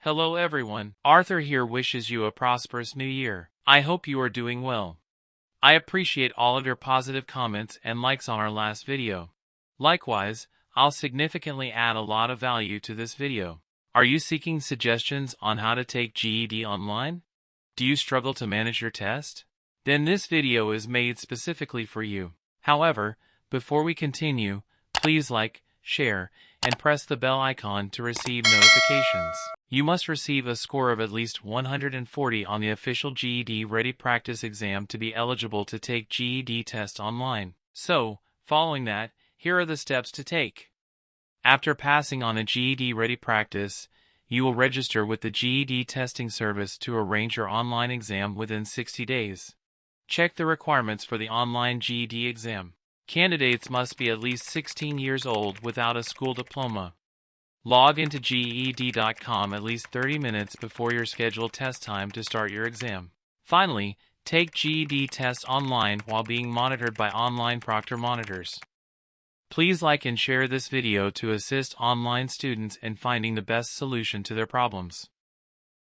Hello everyone, Arthur here wishes you a prosperous new year. I hope you are doing well. I appreciate all of your positive comments and likes on our last video. Likewise, I'll significantly add a lot of value to this video. Are you seeking suggestions on how to take GED online? Do you struggle to manage your test? Then this video is made specifically for you. However, before we continue, please like, share, and press the bell icon to receive notifications. You must receive a score of at least 140 on the official GED Ready Practice exam to be eligible to take GED test online. So, following that, here are the steps to take. After passing on a GED Ready Practice, you will register with the GED testing service to arrange your online exam within 60 days. Check the requirements for the online GED exam. Candidates must be at least 16 years old without a school diploma. Log into GED.com at least 30 minutes before your scheduled test time to start your exam. Finally, take GED test online while being monitored by online proctor monitors. Please like and share this video to assist online students in finding the best solution to their problems.